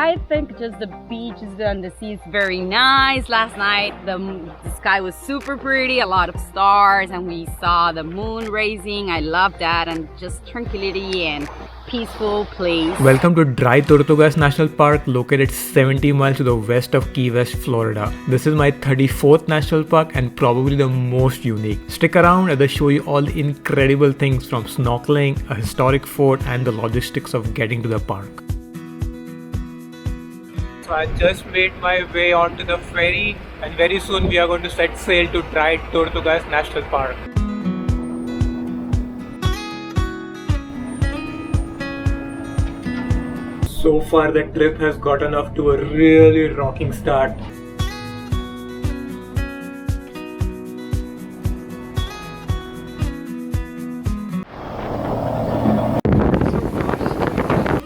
I think just the beaches and the sea is very nice. Last night the sky was super pretty, a lot of stars, and we saw the moon rising. I love that, and just tranquility and peaceful place. Welcome to Dry Tortugas National Park, located 70 miles to the west of Key West, Florida. This is my 34th national park and probably the most unique. Stick around as I show you all the incredible things from snorkeling, a historic fort, and the logistics of getting to the park. So I just made my way onto the ferry, and very soon we are going to set sail to Dry Tortugas National Park. So far the trip has gotten off to a really rocking start.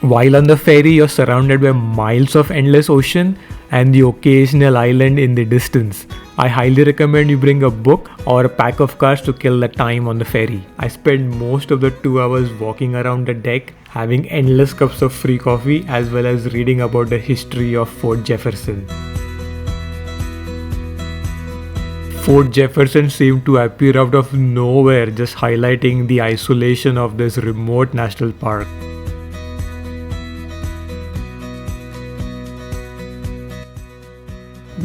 While on the ferry, you're surrounded by miles of endless ocean and the occasional island in the distance. I highly recommend you bring a book or a pack of cards to kill the time on the ferry. I spent most of the 2 hours walking around the deck, having endless cups of free coffee, as well as reading about the history of Fort Jefferson. Fort Jefferson seemed to appear out of nowhere, just highlighting the isolation of this remote national park.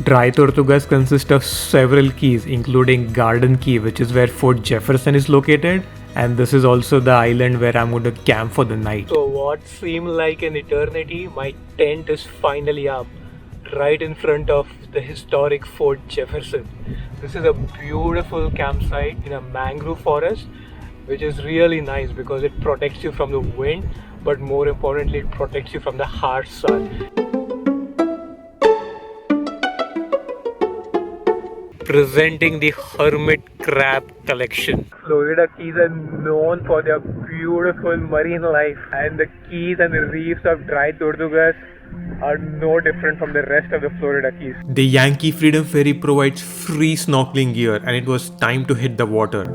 Dry Tortugas consist of several keys, including Garden Key, which is where Fort Jefferson is located, and this is also the island where I'm going to camp for the night. So what seemed like an eternity, my tent is finally up, right in front of the historic Fort Jefferson. This is a beautiful campsite in a mangrove forest, which is really nice because it protects you from the wind, but more importantly, it protects you from the harsh sun. Presenting the hermit crab collection. Florida Keys are known for their beautiful marine life, and the keys and the reefs of Dry Tortugas are no different from the rest of the Florida Keys. The Yankee Freedom Ferry provides free snorkeling gear, and it was time to hit the water.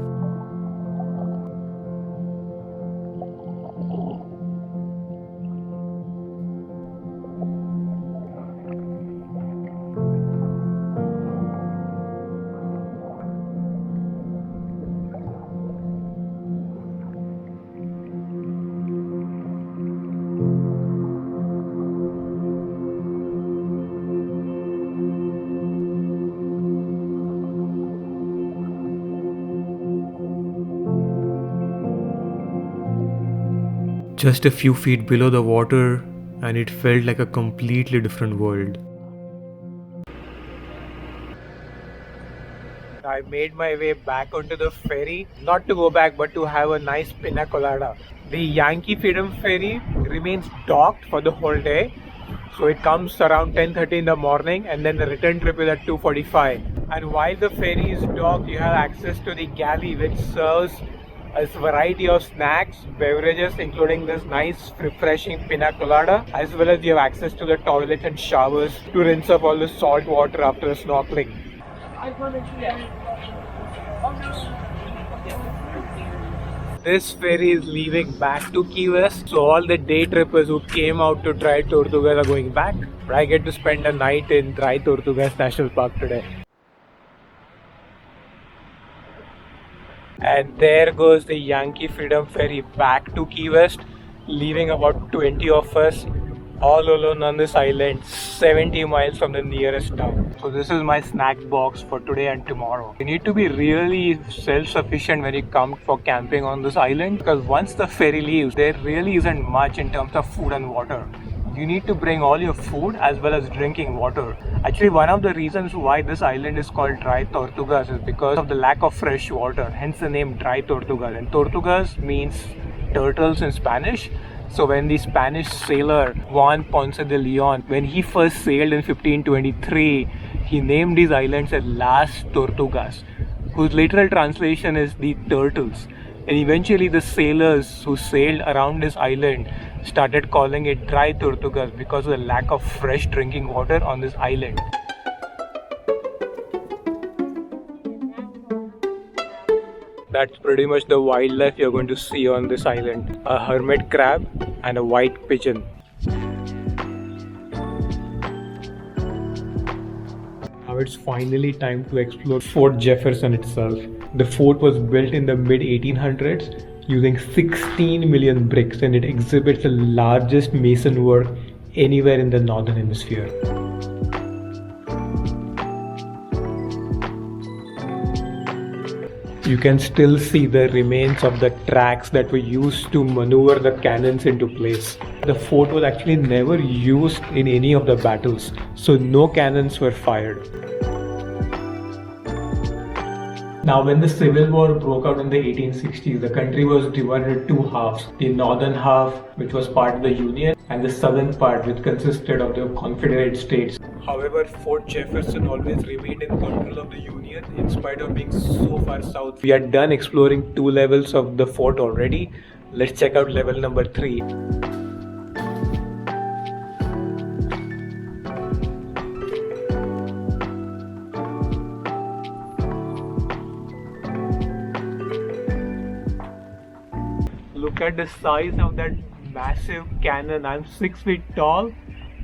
Just a few feet below the water, and it felt like a completely different world. I made my way back onto the ferry, not to go back but to have a nice pina colada. The Yankee Freedom Ferry remains docked for the whole day, so it comes around 10:30 in the morning, and then the return trip is at 2:45. And while the ferry is docked, you have access to the galley, which serves a variety of snacks, beverages, including this nice refreshing pina colada, as well as you have access to the toilets and showers to rinse off all the salt water after snorkeling. This ferry is leaving back to Key West, so all the day trippers who came out to Dry Tortugas are going back. I get to spend a night in Dry Tortugas National Park today. And there goes the Yankee Freedom Ferry back to Key West, leaving about 20 of us all alone on this island, 70 miles from the nearest town. So this is my snack box for today and tomorrow. You need to be really self-sufficient when you come for camping on this island, because once the ferry leaves, there really isn't much in terms of food and water. You need to bring all your food as well as drinking water. Actually, one of the reasons why this island is called Dry Tortugas is because of the lack of fresh water, hence the name Dry Tortugas. And Tortugas means turtles in Spanish. So when the Spanish sailor Juan Ponce de Leon, when he first sailed in 1523, he named these islands as Las Tortugas, whose literal translation is the turtles. And eventually the sailors who sailed around this island started calling it Dry Tortugas because of the lack of fresh drinking water on this island. That's pretty much the wildlife you're going to see on this island. A hermit crab and a white pigeon. now it's finally time to explore Fort Jefferson itself. The fort was built in the mid 1800s using 16 million bricks, and it exhibits the largest mason work anywhere in the northern hemisphere. You can still see the remains of the tracks that were used to maneuver the cannons into place. The fort was actually never used in any of the battles, so no cannons were fired. Now, when the Civil War broke out in the 1860s, the country was divided into two halves. The northern half, which was part of the Union, and the southern part, which consisted of the Confederate States. However, Fort Jefferson always remained in control of the Union in spite of being so far south. We are done exploring 2 levels of the fort already. Let's check out level number 3. Look at the size of that massive cannon. I'm 6 feet tall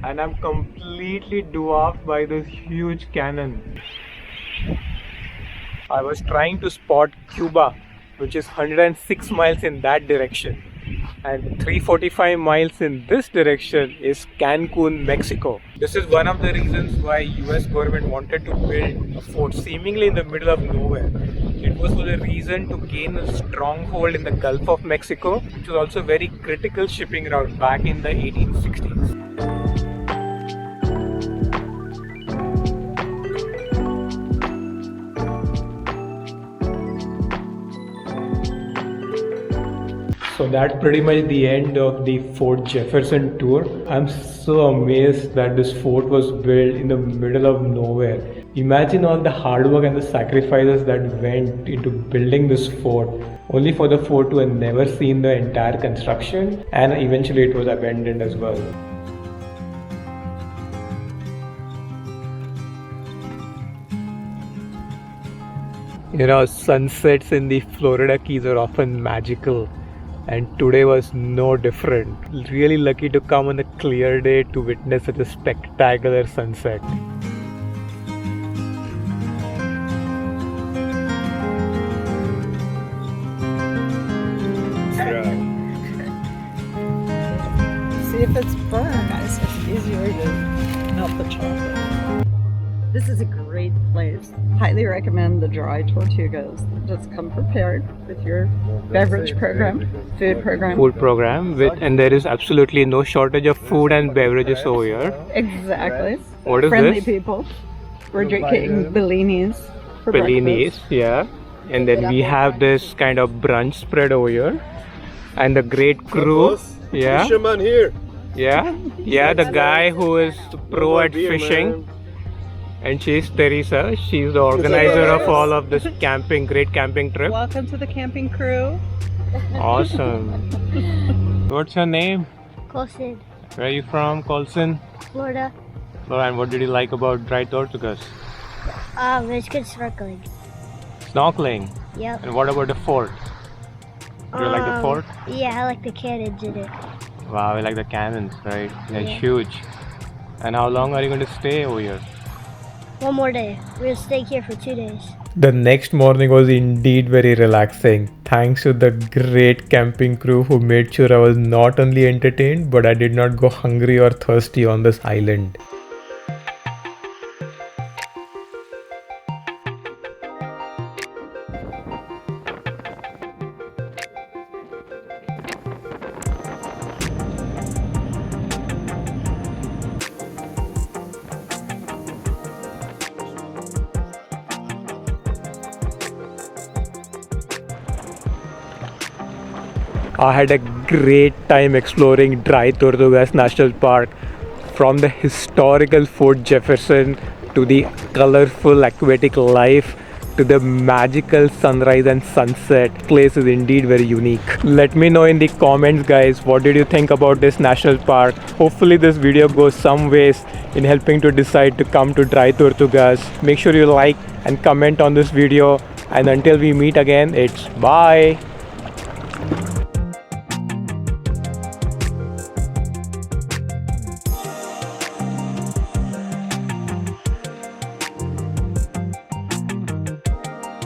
and I'm completely dwarfed by this huge cannon. I was trying to spot Cuba, which is 106 miles in that direction, and 345 miles in this direction is Cancun, Mexico. This is one of the reasons why US government wanted to build a fort seemingly in the middle of nowhere. It was for the reason to gain a stronghold in the Gulf of Mexico, which was also a very critical shipping route back in the 1860s. So that's pretty much the end of the Fort Jefferson tour. I'm so amazed that this fort was built in the middle of nowhere. Imagine all the hard work and the sacrifices that went into building this fort, only for the fort to have never seen the entire construction, and eventually it was abandoned as well. You know, sunsets in the Florida Keys are often magical, and today was no different. Really lucky to come on a clear day to witness such a spectacular sunset. See if it's burned, guys. It's easier to melt the chocolate. This is a great place. Highly recommend the Dry Tortugas. Just come prepared with your beverage program, food program. And there is absolutely no shortage of food and beverages over here. Exactly. What is Friendly this? people. We're drinking Bellinis for Bellinis, breakfast. yeah. And then we have this kind of brunch spread over here. And the great crew. Yeah. Fisherman here. Yeah, the guy who is pro at fishing. And she's Teresa. She's the organizer of all of this great camping trip. Welcome to the camping crew. Awesome. What's your name? Colson, Where are you from, Colson? Florida. And what did you like about Dry Tortugas? It's good snorkeling. Snorkeling. Yep. And what about the fort? Do you like the fort? Yeah, I like the cannons in it. Wow, I like the cannons, right? They're Yeah. huge. And how long are you going to stay over here? One more day. We're gonna stay here for 2 days. The next morning was indeed very relaxing. Thanks to the great camping crew who made sure I was not only entertained, but I did not go hungry or thirsty on this island. I had a great time exploring Dry Tortugas National Park, from the historical Fort Jefferson to the colorful aquatic life to the magical sunrise and sunset. Place is indeed very unique. Let me know in the comments, guys, what did you think about this national park. Hopefully this video goes some ways in helping to decide to come to Dry Tortugas. Make sure you like and comment on this video, and until we meet again, it's bye.